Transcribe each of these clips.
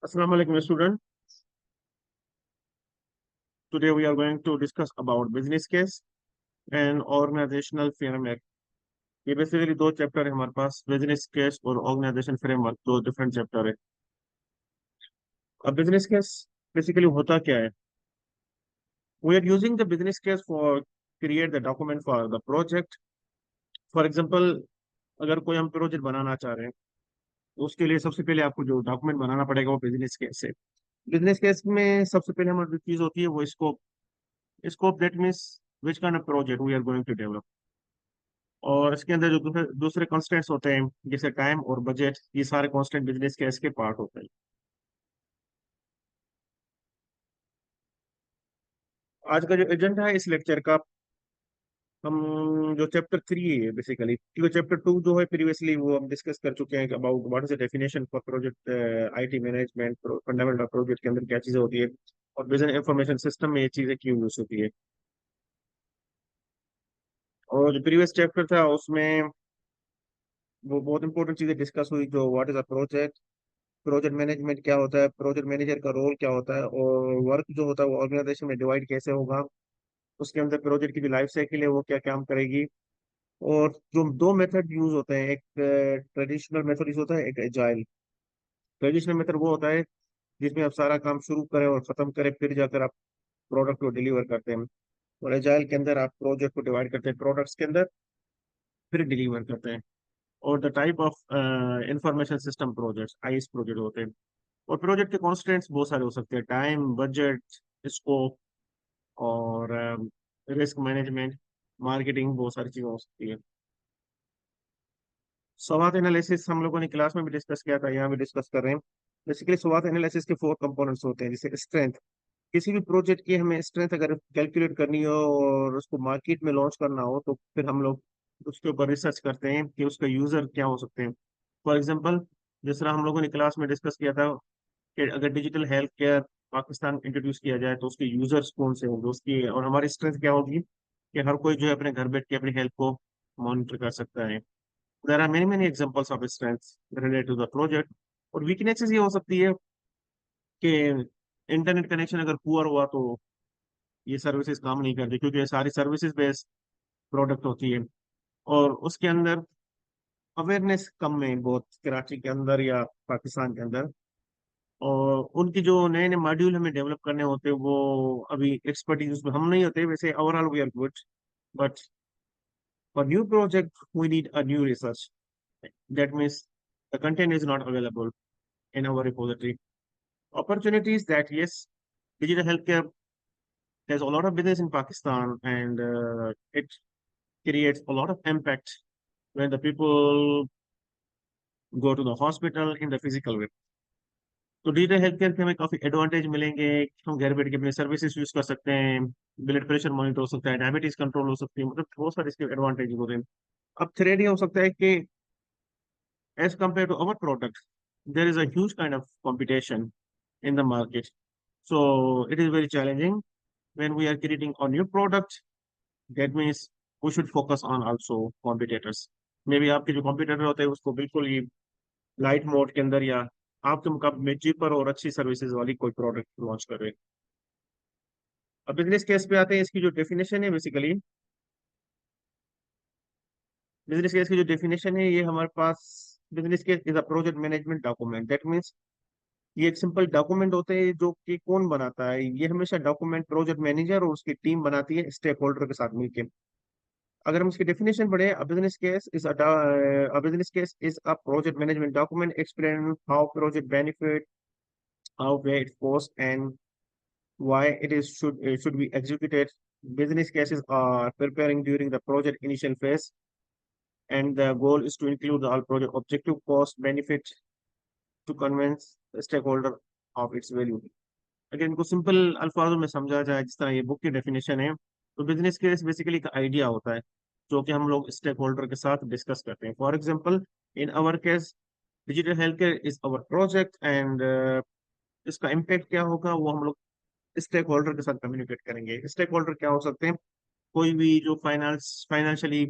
Assalamu alaikum student. Today we are going to discuss about business case and organizational framework. ये basically दो chapter है हमारे पास, business case और organisation framework, दो डिफरेंट चैप्टर है। अब बिजनेस केस बेसिकली होता क्या है? We are using the business case for create the document for the project. For example, अगर कोई हम प्रोजेक्ट बनाना चाह रहे हैं तो उसके लिए सबसे पहले आपको जो डॉक्यूमेंट बनाना पड़ेगा वो बिजनेस केस है। बिजनेस केस में सबसे पहले हमारी जो चीज होती है वो scope. Scope that means which kind of project we are going to develop. और इसके अंदर जो दूसरे दूसरे कॉन्स्टेंट्स होते हैं जैसे टाइम और बजट, ये सारे कॉन्स्टेंट बिजनेस के इसके पार्ट होते हैं। आज का जो एजेंडा है इस लेक्चर का, हम जो चैप्टर 3 है बेसिकली, क्योंकि चैप्टर 2 जो है प्रीवियसली वो हम डिस्कस कर चुके हैं about what is the definition for project, IT management, fundamental project के अंदर क्या चीजें होती है और बिजनेस इंफॉर्मेशन सिस्टम में ये चीजें क्यों यूज होती है। और जो प्रीवियस चैप्टर था उसमें वो बहुत इंपॉर्टेंट चीजें डिस्कस हुई, जो what is a project, project management क्या होता है, प्रोजेक्ट मैनेजर का रोल क्या होता है, और वर्क जो होता है वो ऑर्गेनाइजेशन में डिवाइड कैसे होगा, उसके अंदर प्रोजेक्ट की जो लाइफ साइकिल है वो क्या काम करेगी। और जो दो मेथड यूज होते हैं, एक ट्रेडिशनल मेथड यूज होता है, एक एजाइल। ट्रेडिशनल मेथड वो होता है जिसमें आप सारा काम शुरू करें और खत्म करें फिर जाकर आप प्रोडक्ट को डिलीवर करते हैं। और एजाइल के अंदर आप प्रोजेक्ट को डिवाइड करते हैं प्रोडक्ट्स के अंदर, फिर डिलीवर करते हैं। और the type of information system projects, IS project होते हैं। और प्रोजेक्ट के कॉन्स्टेंट्स बहुत सारे हो सकते हैं, टाइम, बजट, स्कोप और रिस्क मैनेजमेंट, मार्केटिंग, बहुत सारी चीजें हो सकती है। SWOT एनालिसिस हम लोगों ने क्लास में भी डिस्कस किया था, यहाँ भी डिस्कस कर रहे हैं। बेसिकली SWOT एनालिसिस के 4 कंपोनेंट्स होते हैं, जैसे स्ट्रेंथ। किसी भी प्रोजेक्ट की हमें स्ट्रेंथ अगर कैलकुलेट करनी हो और उसको मार्केट में लॉन्च करना हो तो फिर हम लोग उसके ऊपर रिसर्च करते हैं कि उसका यूजर क्या हो सकते हैं। फॉर एग्जांपल, जिस तरह हम लोगों ने क्लास में डिस्कस किया था कि अगर digital health care Pakistan introduce किया जाए तो उसके यूजर्स कौन से होंगे, उसकी और हमारी स्ट्रेंथ क्या होगी कि हर कोई जो है अपने घर बैठ के अपनी हेल्थ को मॉनिटर कर सकता है। There are many many examples of strengths related to the project. और वीकनेसेस ये हो सकती है कि इंटरनेट कनेक्शन अगर पुअर हुआ तो ये सर्विसेज काम नहीं करती, क्योंकि ये सारी सर्विसेज बेस्ड प्रोडक्ट होती है। और उसके अंदर अवेयरनेस कम है बहुत कराची के अंदर या पाकिस्तान के अंदर। और उनकी जो नए नए मॉड्यूल हमें डेवलप करने होते हैं वो अभी एक्सपर्टीज उसमें हम नहीं होते। वैसे overall we are good, but for new project we need a new research. That means the content is not available in our repository. Opportunities that yes, digital healthcare, there's a lot of business in Pakistan, and it creates a lot of impact when the people go to the hospital in the physical way. तो digital health care के हमें काफी advantage मिलेंगे। हम घर बैठ के अपने सर्विसेज यूज कर सकते हैं, ब्लड प्रेशर मॉनिटर हो सकता है, डायबिटीज कंट्रोल हो सकती है, मतलब बहुत सारे इसके एडवांटेज होते हैं। अब थ्रेड ये हो सकता है कि as compare to our product there is a huge kind of competition in the market. So it is very challenging when we are creating a new product. That means we should focus on also competitors. Maybe आपके जो competitor होते हैं उसको बिल्कुल ही light mode के अंदर या आपके मुकाबले में चीपर और अच्छी सर्विसेज वाली कोई प्रोडक्ट लॉन्च कर रहे हैं। अब बिजनेस केस पे आते हैं, इसकी जो डेफिनेशन है बेसिकली, बिजनेस केस की जो डेफिनेशन है ये हमारे पास, business case is a project management document. That means ये एक सिंपल डॉक्यूमेंट होते हैं जो कि कौन बनाता है, ये हमेशा डॉक्यूमेंट प्रोजेक्ट मैनेजर और उसकी टीम बनाती है स्टेक होल्डर के साथ मिलकर। अगर हम इसकी डेफिनेशन पढ़े, a business case is a project management document explain how project benefit, how way it cost and why it is should be executed. Business cases are preparing during the project initial phase, and the goal is to include all project objective, cost, benefit to convince the stakeholder of its value. अगर इनको simple अल्फाजों में समझा जाए जिस तरह ये book की definition है, तो बिजनेस केस बेसिकली एक आइडिया होता है जो कि हम लोग स्टेक होल्डर के साथ डिस्कस करते हैं। For example, in our case digital health care is our project, and इसका इम्पैक्ट क्या होगा वो हम लोग स्टेक होल्डर के साथ कम्युनिकेट करेंगे। स्टेक होल्डर क्या हो सकते हैं? कोई भी जो फाइनेंशियली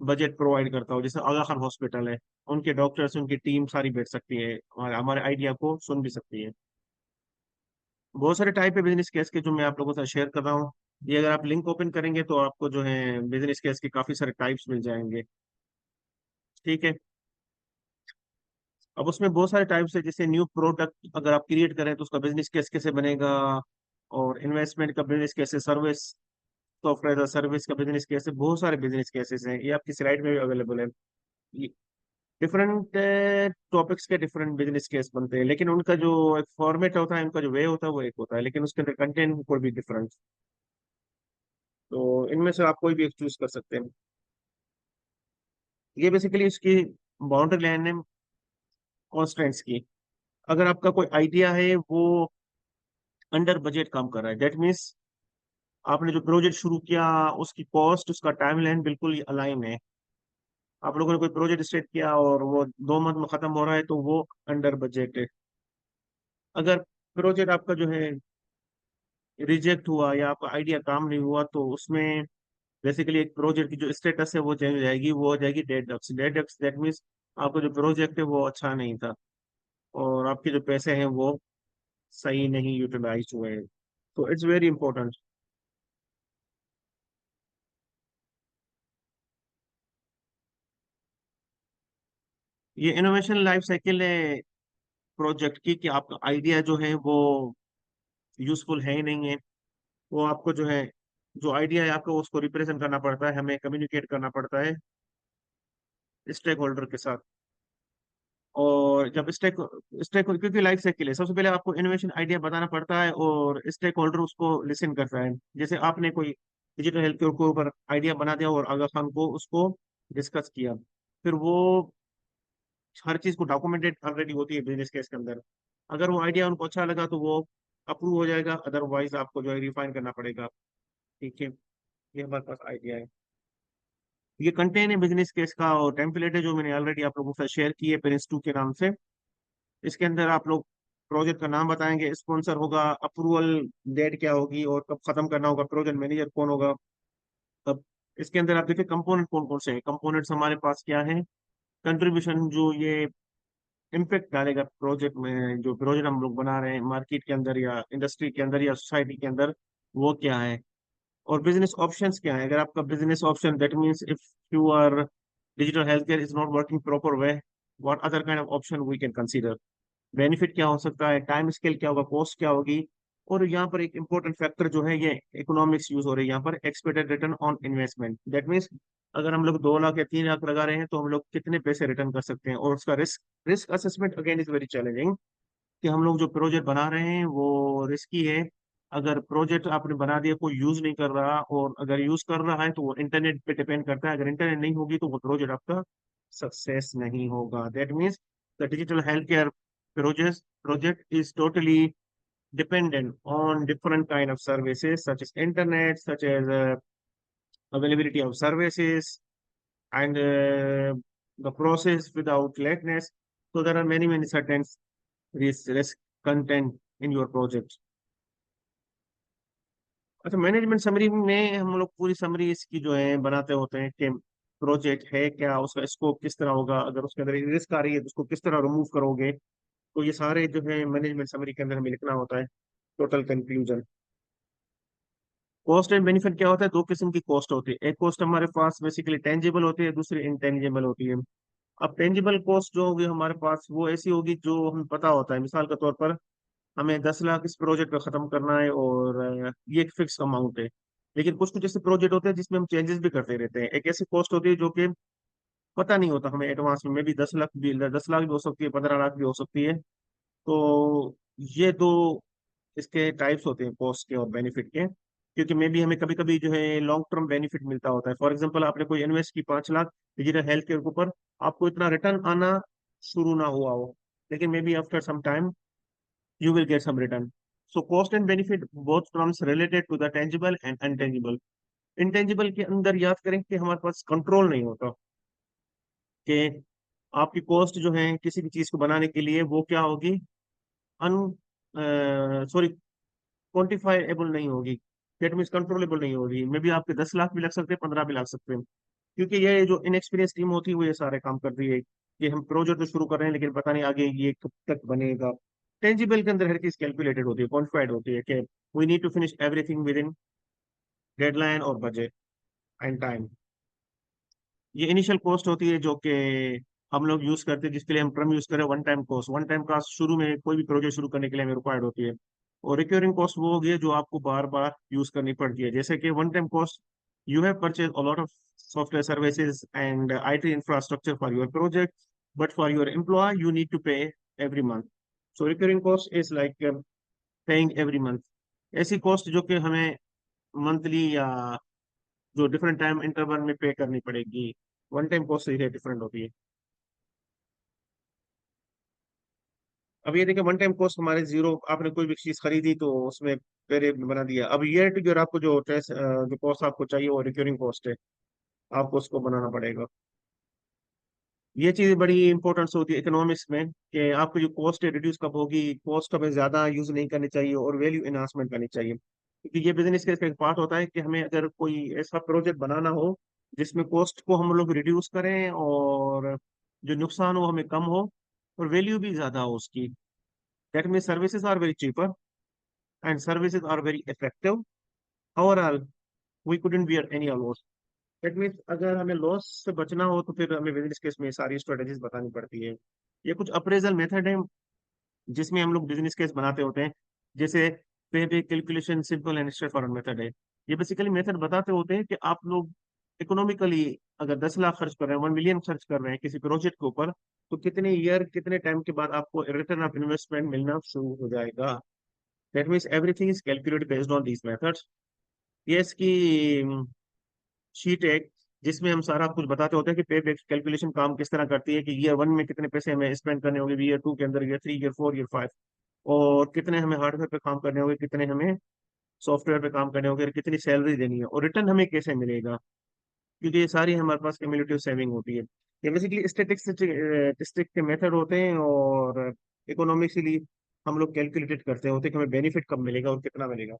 बजट प्रोवाइड करता हो, जैसे आगा खान हॉस्पिटल है, उनके डॉक्टर्स, उनकी टीम सारी बैठ सकती है और हमारे आइडिया को सुन भी सकती है। बहुत सारे टाइप है बिजनेस केस के जो मैं आप लोगों के साथ शेयर कर रहा हूँ। ये अगर आप लिंक ओपन करेंगे तो आपको जो है बिजनेस केस के काफी सारे टाइप्स मिल जाएंगे। ठीक है। अब उसमें बहुत सारे टाइप्स है, जैसे न्यू प्रोडक्ट अगर आप क्रिएट करें तो उसका बिजनेस केस कैसे बनेगा, और इन्वेस्टमेंट का बिजनेस कैसे, सर्विस, सॉफ्टवेयर एज सर्विस का बिजनेस कैसे, बहुत सारे बिजनेस केसेस हैं, ये आपकी स्लाइड में भी अवेलेबल है। डिफरेंट टॉपिक्स के डिफरेंट बिजनेस केस बनते हैं, लेकिन उनका जो एक फॉर्मेट होता है, उनका जो वे होता है वो एक होता है, लेकिन उसके अंदर कंटेंट कोई भी डिफरेंट। तो इनमें से आप कोई भी एक चूज कर सकते हैं। ये बेसिकली इसकी बाउंड्री लाइन है कॉन्स्टेंट्स की। अगर आपका कोई आइडिया है वो अंडर बजट काम कर रहा है, दैट मीन्स आपने जो प्रोजेक्ट शुरू किया उसकी कॉस्ट, उसका टाइमलाइन बिल्कुल अलाइन है। आप लोगों ने कोई प्रोजेक्ट स्टार्ट किया और वो 2 मंथ में खत्म हो रहा है तो वो अंडर बजट है। अगर प्रोजेक्ट आपका जो है रिजेक्ट हुआ या आपका आइडिया काम नहीं हुआ तो उसमें बेसिकली एक प्रोजेक्ट की जो स्टेटस है वो चेंज हो जाएगी, वो हो जाएगी dead ducks. Dead ducks that means आपका जो प्रोजेक्ट है वो अच्छा नहीं था और आपके जो पैसे हैं वो सही नहीं यूटिलाइज हुए हैं। तो इट्स वेरी इंपॉर्टेंट। ये इनोवेशन लाइफ साइकिल है प्रोजेक्ट की, कि आपका आइडिया जो है वो यूजफुल है ही नहीं है। वो आपको जो है, जो आइडिया है आपको उसको रिप्रेजेंट करना पड़ता है, हमें कम्युनिकेट करना पड़ता है स्टेक होल्डर के साथ। और जब स्टेक स्टेक क्योंकि लाइफ साइकिल है, सबसे पहले आपको इनोवेशन आइडिया बताना पड़ता है और स्टेक होल्डर उसको लिसन करता है। जैसे आपने कोई डिजिटल हेल्थ केयर के ऊपर आइडिया बना दिया और आगा खान को उसको डिस्कस किया, फिर वो हर चीज को डॉक्यूमेंटेड ऑलरेडी होती है बिजनेस केस के अंदर। अगर वो आइडिया उनको अच्छा लगा तो वो अप्रूव हो जाएगा, अदरवाइज आपको जो है रिफाइन करना पड़ेगा। ठीक है। ये हमारे पास आइडिया है। ये कंटेन है बिजनेस केस का और टेम्पलेट है जो मैंने ऑलरेडी आप लोगों के साथ शेयर की है प्रिंस 2 के नाम से। इसके अंदर आप लोग प्रोजेक्ट का नाम बताएंगे, स्पॉन्सर होगा, अप्रूवल डेट क्या होगी और कब खत्म करना होगा, प्रोजेक्ट मैनेजर कौन होगा। तब इसके अंदर आप देखिए कंपोनेंट कौन कौन से हैं। कंपोनेंट्स हमारे पास क्या है, कंट्रीब्यूशन जो ये इम्पेक्ट डालेगा प्रोजेक्ट में, जो प्रोजेक्ट हम लोग बना रहे हैं मार्केट के अंदर या इंडस्ट्री के अंदर या सोसाइटी के अंदर, वो क्या है। और बिजनेस ऑप्शंस क्या है, अगर आपका business option that means if you are digital health care is not working proper way, what other kind of option we can consider. Benefit क्या हो सकता है, टाइम स्केल क्या होगा, कॉस्ट क्या होगी। और यहाँ पर एक इंपॉर्टेंट फैक्टर जो है ये इकोनॉमिक्स यूज हो रही है यहाँ पर, expected return on investment. That means अगर हम लोग 2 लाख या 3 लाख लगा रहे हैं तो हम लोग कितने पैसे रिटर्न कर सकते हैं, और उसका risk risk assessment again is very challenging, कि हम लोग जो प्रोजेक्ट बना रहे हैं वो रिस्की है। अगर प्रोजेक्ट आपने बना दिया, कोई यूज नहीं कर रहा, और अगर यूज कर रहा है तो वो इंटरनेट पे डिपेंड करता है, अगर इंटरनेट नहीं होगी तो वो प्रोजेक्ट आपका सक्सेस नहीं होगा। That means the digital health care project is totally dependent on different kind of services such as internet, such as availability of services, and the process without lateness. So there are many certain risk content in your project. अच्छा, management summary में हम लोग पूरी summary इसकी जो है बनाते होते हैं कि प्रोजेक्ट है क्या, उसका स्कोप किस तरह होगा, अगर उसके अंदर रिस्क आ रही है तो उसको किस तरह रिमूव करोगे। तो ये सारे जो है मैनेजमेंट समरी के अंदर हमें लिखना होता है। Total conclusion. Cost and benefit क्या होता है, 2 किस्म की कॉस्ट होती है। एक कॉस्ट हमारे पास बेसिकली टेंजिबल होती है, दूसरी इंटेंजिबल होती है। अब टेंजिबल कॉस्ट जो होगी हमारे पास वो ऐसी होगी जो हमें पता होता है, मिसाल के तौर पर हमें 10 लाख इस प्रोजेक्ट का खत्म करना है और ये एक फिक्स अमाउंट है। लेकिन कुछ कुछ ऐसे प्रोजेक्ट होते हैं जिसमें हम चेंजेस भी करते रहते हैं। एक ऐसी कॉस्ट होती है जो कि पता नहीं होता हमें एडवांस में भी 10 लाख भी, 10 लाख भी हो सकती है, 15 लाख भी हो सकती है। तो ये दो इसके टाइप्स होते हैं कॉस्ट के और बेनिफिट के। क्योंकि मे बी हमें कभी कभी जो है लॉन्ग टर्म बेनिफिट मिलता होता है। फॉर एग्जांपल आपने कोई इन्वेस्ट की 5 लाख डिजिटल हेल्थ केयर के ऊपर, आपको इतना रिटर्न आना शुरू ना हुआ हो, लेकिन maybe after some time you will get some return. So cost and benefit both terms related to the tangible and intangible. Intangible के अंदर याद करें कि हमारे पास कंट्रोल नहीं होता, कि आपकी कॉस्ट जो है किसी भी चीज को बनाने के लिए वो क्या होगी, अन सॉरी क्वान्टिफाइबल नहीं होगी। दैट मीन्स कंट्रोलेबल नहीं होगी। मे बी आपके 10 लाख भी लग सकते हैं, 15 भी लग सकते हैं, क्योंकि ये जो इनएक्सपीरियंस टीम होती है वो ये सारे काम कर रही है। कि हम प्रोजेक्ट तो शुरू कर रहे हैं लेकिन पता नहीं आगे ये कब तक बनेगा। टेंजिबल के अंदर हर चीज कैलकुलेटेड होती है, क्वान्टिफाइड होती है कि we need to finish everything within deadline और बजट एंड टाइम। ये इनिशियल कॉस्ट होती है जो कि हम लोग यूज करते हैं, जिसके लिए हम टर्म यूज करें one time cost. One time cost शुरू में कोई भी प्रोजेक्ट शुरू करने के लिए हमें रिक्वायर्ड होती है। और रिक्योरिंग कॉस्ट वो होगी जो आपको बार बार यूज करनी पड़ती है, जैसे कि one time cost, you have purchase a lot of software services and IT infrastructure for your project, but for your employ you need to pay every month. So recurring cost is like paying every month. ऐसी cost जो कि हमें monthly या जो different time interval में पे करनी पड़ेगी, वन टाइम कॉस्ट से डिफरेंट होती है। अब ये देखिए वन टाइम कॉस्ट हमारे जीरो, आपने कोई भी चीज खरीदी तो उसमें वेरिएबल बना दिया। अब ईयर टू ईयर आपको जो टेस्ट जो कॉस्ट आपको चाहिए वो रिक्योरिंग कॉस्ट है, आपको उसको बनाना पड़ेगा। ये चीज बड़ी इंपॉर्टेंस होती है इकोनॉमिक्स में कि आपको जो कॉस्ट है रिड्यूस कब होगी, कॉस्ट हमें ज्यादा यूज नहीं करनी चाहिए और वैल्यू एनहांसमेंट करनी चाहिए, क्योंकि ये बिजनेस का एक पार्ट होता है कि हमें अगर कोई ऐसा प्रोजेक्ट बनाना हो जिसमें कॉस्ट को हम लोग रिड्यूस करें और जो नुकसान हो हमें कम हो और वैल्यू भी ज्यादा हो उसकी। That mean services are very cheaper and services are very effective. Overall, we couldn't bear any loss. That means अगर हमें लॉस से बचना हो तो फिर हमें बिजनेस केस में सारी स्ट्रेटेजीज बतानी पड़ती है। ये कुछ अप्रेजल मेथड है जिसमें हम लोग बिजनेस केस बनाते होते हैं, जैसे पे पे calculation simple and straight forward method है। ये बेसिकली मेथड बताते होते हैं कि आप लोग इकोनॉमिकली अगर 10 लाख खर्च कर रहे हैं, 1 मिलियन खर्च कर रहे हैं किसी प्रोजेक्ट के ऊपर, तो कितने ईयर कितने टाइम के बाद आपको रिटर्न ऑफ इन्वेस्टमेंट मिलना शुरू हो जाएगा। That means everything is calculated based on these methods. ये इसकी शीट है जिसमें हम सारा कुछ बताते होते हैं कि पे बैक कैलकुलेशन काम किस तरह करती है, कि ईयर वन में कितने पैसे हमें स्पेंड करने होंगे, ईयर टू के अंदर, year three, year four, year five, और कितने हमें हार्डवेयर पे काम करने होंगे, कितने हमें सॉफ्टवेयर पे काम करने होंगे, और कितनी सैलरी देनी है, और रिटर्न हमें कैसे मिलेगा, क्योंकि ये सारी हमारे पास क्यूमुलेटिव सेविंग होती है। ये बेसिकली स्टेटिस्टिक के मेथड होते हैं और इकोनॉमिकली हम लोग कैलकुलेटेड करते होते हैं कि हमें बेनिफिट कब मिलेगा और कितना मिलेगा।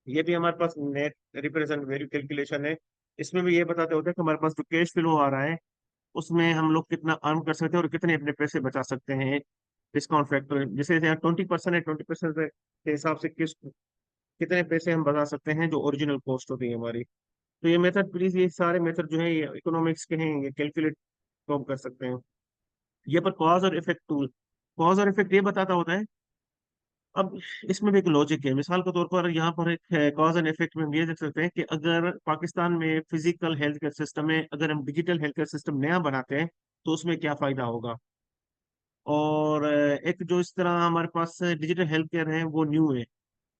ये भी हमारे पास नेट रिप्रेजेंट वैल्यू कैलकुलेशन है। इसमें भी ये बताते होते हैं कि हमारे पास जो कैश फ्लो आ रहा है उसमें हम लोग कितना अर्न कर सकते हैं और कितने अपने पैसे बचा सकते हैं डिस्काउंट फैक्टर। जैसे यहाँ 20% है, 20% के हिसाब से कितने पैसे हम बचा सकते हैं जो ओरिजिनल कॉस्ट होती है हमारी। तो ये मेथड प्लीज, ये सारे मेथड जो है ये इकोनॉमिक्स के हैं, ये कैलकुलेट तो हम कर सकते हैं। ये पर कॉज और इफेक्ट टूल, कॉज और इफेक्ट ये बताता होता है। अब इसमें भी एक लॉजिक है, मिसाल के तौर पर यहाँ पर एक कॉज एंड इफेक्ट में हम ये देख सकते हैं कि अगर पाकिस्तान में फिजिकल हेल्थ केयर सिस्टम है, अगर हम डिजिटल हेल्थ केयर सिस्टम नया बनाते हैं तो उसमें क्या फायदा होगा। और एक जो इस तरह हमारे पास डिजिटल हेल्थ केयर है वो न्यू है,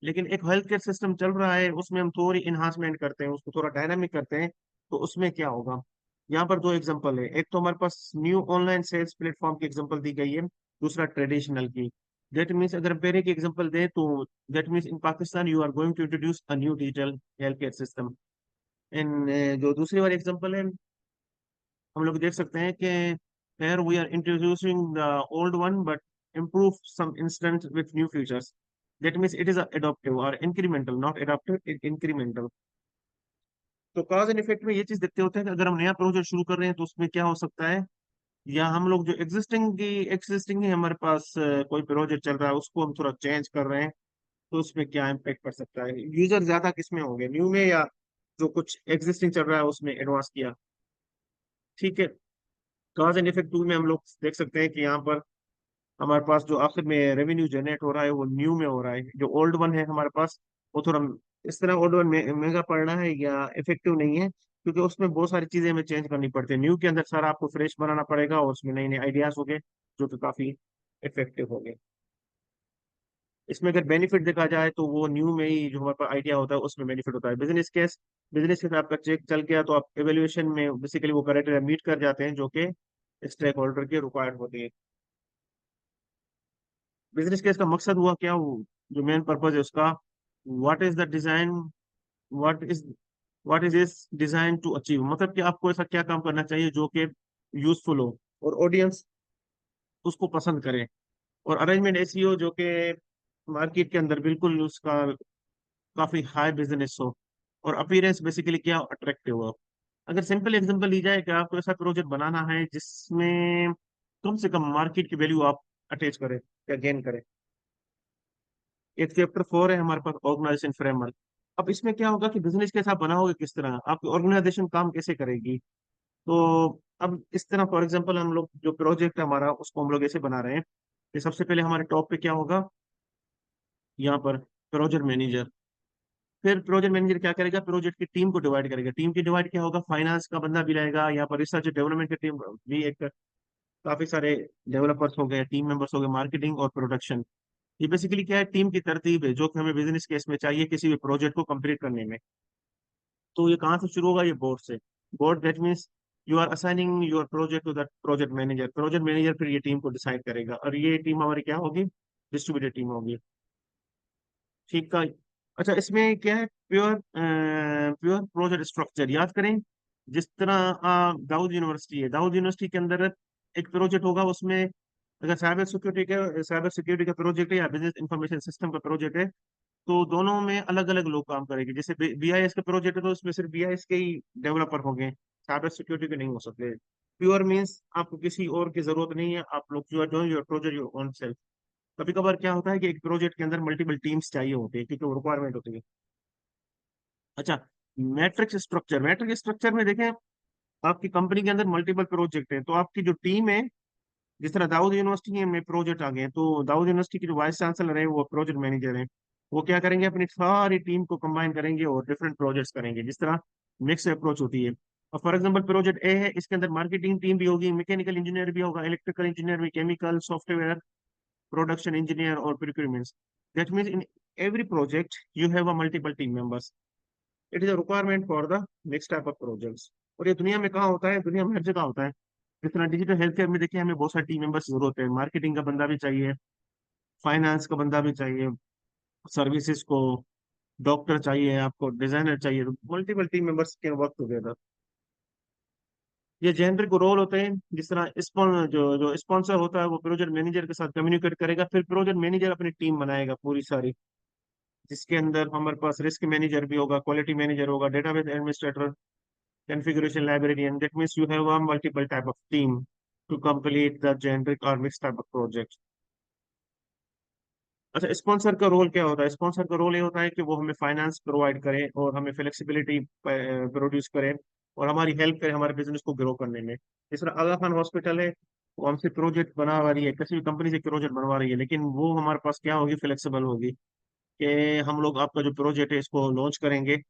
लेकिन एक हेल्थ केयर सिस्टम चल रहा है उसमें हम थोड़ी इन्हांसमेंट करते हैं, उसको थोड़ा डायनामिक करते हैं, तो उसमें क्या होगा। यहाँ पर दो एग्जांपल है, एक तो हमारे पास न्यू ऑनलाइन सेल्स प्लेटफॉर्म की एग्जांपल दी गई है, दूसरा ट्रेडिशनल की। दैट मीन्स अगर पहले की एग्जांपल दें तो that means in Pakistan you are going to introduce a new digital health care system. इन जो दूसरी वाली एग्जांपल है, हम लोग देख सकते हैं कि here we are introducing the old one but improve some instance with new features. That means it is a adaptive or incremental, not adaptive, incremental। तो कॉज एंड इफेक्ट में ये चीज देखते होते हैं कि अगर हम नया प्रोजेक्ट शुरू कर रहे हैं तो उसमें क्या हो सकता है, या हम लोग जो एग्जिस्टिंग ही हमारे पास कोई प्रोजेक्ट चल रहा है उसको हम थोड़ा चेंज कर रहे हैं, तो उसमें क्या इम्पेक्ट पड़ सकता है। यूजर ज्यादा किसमें होंगे, न्यू में या जो कुछ एग्जिस्टिंग चल रहा है उसमें एडवांस किया। ठीक है। कॉज एंड इफेक्ट टूल में हम लोग देख सकते हैं कि यहाँ पर हमारे पास जो आखिर में रेवेन्यू जनरेट हो रहा है वो न्यू में हो रहा है, जो ओल्ड वन है हमारे पास वो थोड़ा इस तरह ओल्ड वन महंगा पड़ रहा है या इफेक्टिव नहीं है, क्योंकि उसमें बहुत सारी चीजें हमें चेंज करनी पड़ती है। न्यू के अंदर सारा आपको फ्रेश बनाना पड़ेगा और उसमें नए नए आइडियाज हो गए जो कि काफी इफेक्टिव हो गए। इसमें अगर बेनिफिट देखा जाए तो वो न्यू में ही जो हमारे पास आइडिया होता है उसमें बेनिफिट होता है। बिजनेस केस आपका चेक चल गया तो आप एवेल्युएशन में बेसिकली वो क्राइटेरिया मीट कर जाते हैं जो कि स्टेक होल्डर के रिक्वायर्ड होती है। बिजनेस केस का मकसद हुआ क्या, वो जो मेन पर्पज है उसका, what is the design, what is what is इस डिजाइन टू अचीव, मतलब कि आपको ऐसा क्या काम करना चाहिए जो कि यूजफुल हो और ऑडियंस उसको पसंद करे, और अरेंजमेंट ऐसी हो जो कि मार्केट के अंदर बिल्कुल उसका काफी हाई बिजनेस हो, और अपीयरेंस बेसिकली क्या अट्रैक्टिव हो। अगर सिंपल एग्जांपल ली जाए कि आपको ऐसा प्रोजेक्ट बनाना है जिसमें कम से कम मार्केट की वैल्यू आप अटैच करें या गेन करें। एक चैप्टर 4 है हमारे पास, ऑर्गेनाइजेशन फ्रेमवर्क। अब इसमें क्या होगा कि बिजनेस कैसे आप बनाओगे, किस तरह आपकी ऑर्गेनाइजेशन काम कैसे करेगी। तो अब इस तरह फॉर एग्जांपल हम लोग जो प्रोजेक्ट है हमारा उसको हम लोग ऐसे बना रहे हैं कि सबसे पहले हमारे टॉप पे क्या होगा, यहाँ पर प्रोजेक्ट मैनेजर। फिर प्रोजेक्ट मैनेजर क्या करेगा, प्रोजेक्ट की टीम को डिवाइड करेगा। टीम की डिवाइड क्या होगा, फाइनेंस का बंदा भी रहेगा, यहाँ पर रिसर्च डेवलपमेंट की टीम भी एक, काफी सारे डेवलपर्स हो गए, टीम मेंबर्स हो गए, मार्केटिंग और प्रोडक्शन। ये बेसिकली क्या है, टीम की तरतीब है जो कि हमें बिजनेस केस में चाहिए किसी भी प्रोजेक्ट को कंप्लीट करने में। तो ये कहाँ से शुरू होगा, ये बोर्ड से। Board that means you are assigning your project to that project manager. Project manager फिर ये टीम को डिसाइड करेगा, और ये टीम हमारी क्या होगी, डिस्ट्रीब्यूटेड टीम होगी। ठीक है। अच्छा, इसमें क्या है, प्योर प्योर प्रोजेक्ट स्ट्रक्चर याद करें। जिस तरह दाऊद यूनिवर्सिटी है, दाऊद यूनिवर्सिटी के अंदर एक प्रोजेक्ट होगा, उसमें अगर साइबर सिक्योरिटी का प्रोजेक्ट है या बिजनेस इंफॉर्मेशन सिस्टम का प्रोजेक्ट है, तो दोनों में अलग अलग लोग काम करेंगे। जैसे बीआईएस का प्रोजेक्ट है तो उसमें सिर्फ बीआईएस के ही डेवलपर होंगे, साइबर सिक्योरिटी के नहीं हो सकते। प्योर मीन्स आपको किसी और की जरूरत नहीं है, आप लोग जो है your project your own self. कभी कभार क्या होता है कि एक प्रोजेक्ट के अंदर मल्टीपल टीम्स चाहिए होती है क्योंकि वो रिक्वायरमेंट होती है। अच्छा, मैट्रिक्स स्ट्रक्चर। मैट्रिक्स स्ट्रक्चर में देखें, आपकी कंपनी के अंदर मल्टीपल प्रोजेक्ट है, तो आपकी जो टीम है, जिस तरह दाऊद यूनिवर्सिटी में प्रोजेक्ट आ गए हैं, तो दाऊद यूनिवर्सिटी की जो वाइस चांसलर है वो प्रोजेक्ट मैनेजर है। वो क्या करेंगे, अपनी सारी टीम को कंबाइन करेंगे और डिफरेंट प्रोजेक्ट्स करेंगे, जिस तरह मिक्स अप्रोच होती है। और फॉर एग्जांपल प्रोजेक्ट ए है, इसके अंदर मार्केटिंग टीम भी होगी, मैकेनिकल इंजीनियर भी होगा, इलेक्ट्रिकल इंजीनियर भी, केमिकल, सॉफ्टवेयर, प्रोडक्शन इंजीनियर और procurements. That means in every project you have a multiple team members. It is a requirement for the next type of projects. और ये दुनिया में कहाँ होता है, दुनिया में हर जगह होता है। जिस तरह डिजिटल हेल्थ केयर में देखिए, हमें बहुत सारे टीम मेंबर्स की जरूरत है, मार्केटिंग का बंदा भी चाहिए, फाइनेंस का बंदा भी चाहिए, सर्विसेज को, डॉक्टर चाहिए, आपको डिजाइनर चाहिए, multiple team members can work together. ये जेनरिक रोल होते हैं। जिस तरह जो जो स्पॉन्सर होता है वो प्रोजेक्ट मैनेजर के साथ कम्युनिकेट करेगा, फिर प्रोजेक्ट मैनेजर अपनी टीम बनाएगा पूरी सारी, जिसके अंदर हमारे पास रिस्क मैनेजर भी होगा, क्वालिटी मैनेजर होगा, database administrator, configuration librarian. That means you have a multiple type of team to complete the generic or mixed type of project. अच्छा, स्पॉन्सर का रोल क्या होता है, स्पॉन्सर का रोल ये होता है कि वो हमें फाइनेंस प्रोवाइड करे और हमें फ्लेक्सिबिलिटी प्रोड्यूस करे और हमारी हेल्प करे हमारे बिजनेस को ग्रो करने में। जिस तरह आगा खान हॉस्पिटल है, वो हमसे प्रोजेक्ट बना रही है, किसी भी कंपनी से प्रोजेक्ट बनवा रही है, लेकिन वो हमारे पास क्या होगी, फ्लेक्सिबल होगी कि हम लोग आपका जो प्रोजेक्ट है इसको लॉन्च करेंगे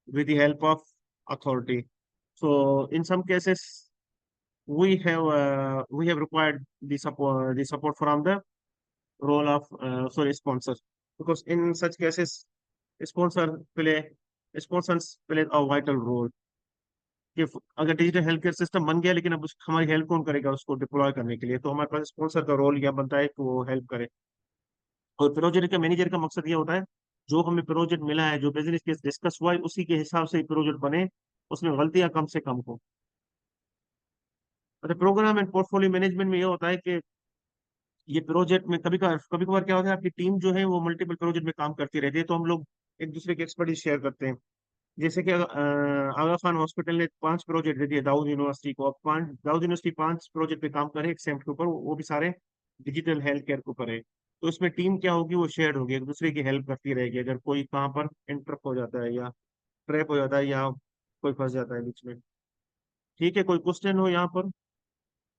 with the help of authority. So in some cases we have required the support from the role of sorry sponsor, because in such cases sponsor play sponsors play a vital role। कि अगर digital health care system बन गया लेकिन अब हमारी help कौन करेगा उसको डिप्लॉय करने के लिए, तो हमारे पास स्पॉन्सर का रोल यह बनता है कि वो हेल्प करे। और प्रोजेक्ट का मैनेजर का मकसद ये होता है, जो हमें प्रोजेक्ट मिला है, जो बिजनेस केस डिस्कस हुआ है, उसी के हिसाब से प्रोजेक्ट बने, उसमें गलतियां कम से कम हो। अच्छा, प्रोग्राम एंड पोर्टफोलियो मैनेजमेंट में ये होता है कि ये प्रोजेक्ट में कभी कभार क्या होता है, आपकी टीम जो है वो मल्टीपल प्रोजेक्ट में काम करती रहती है, तो हम लोग एक दूसरे की एक्सपर्टीज शेयर करते हैं। जैसे कि आगा खान हॉस्पिटल ने 5 प्रोजेक्ट दे दिए दाऊद यूनिवर्सिटी को, अब पांच दाऊद यूनिवर्सिटी 5 प्रोजेक्ट पे काम करे एक सेम के ऊपर, वो भी सारे डिजिटल हेल्थ केयर के ऊपर है। तो इसमें टीम क्या होगी, वो शेयर होगी, एक दूसरे की हेल्प करती रहेगी अगर कोई कहाँ पर इंटरप हो जाता है या ट्रैप हो जाता है या कोई फंस जाता है बीच में। ठीक है, कोई क्वेश्चन हो यहाँ पर।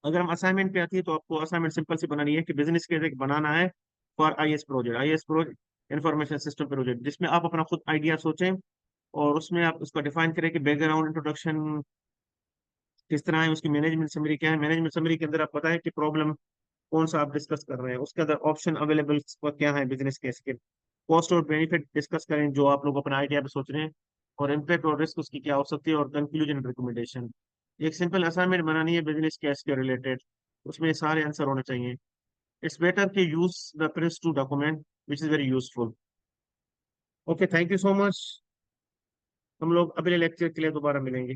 अगर हम असाइनमेंट पे आती है तो आपको असाइनमेंट सिंपल सी बनानी है कि बिजनेस केस एक बनाना है for IS project, information system project, जिसमें आप अपना खुद आइडिया सोचें और उसमें आप उसको डिफाइन करें कि बैकग्राउंड इंट्रोडक्शन किस तरह है, उसकी मैनेजमेंट समरी क्या है, मैनेजमेंट समरी के अंदर आप पता है कि प्रॉब्लम कौन सा आप डिस्कस कर रहे हैं, उसके अंदर ऑप्शन अवेलेबल क्या है बिजनेस केस के, कॉस्ट और बेनिफिट डिस्कस करें जो आप लोग अपना आइडिया पे सोच रहे हैं, और इम्पैक्ट और रिस्क उसकी क्या हो सकती है, और कंक्लूजन रिकमेंडेशन। एक सिंपल असाइनमेंट बनानी है बिजनेस केस के रिलेटेड, उसमें सारे आंसर होने चाहिए। इट्स बेटर कि use the PRINCE to document which is very useful. Okay, thank you so much. हम लोग अगले लेक्चर के लिए दोबारा मिलेंगे।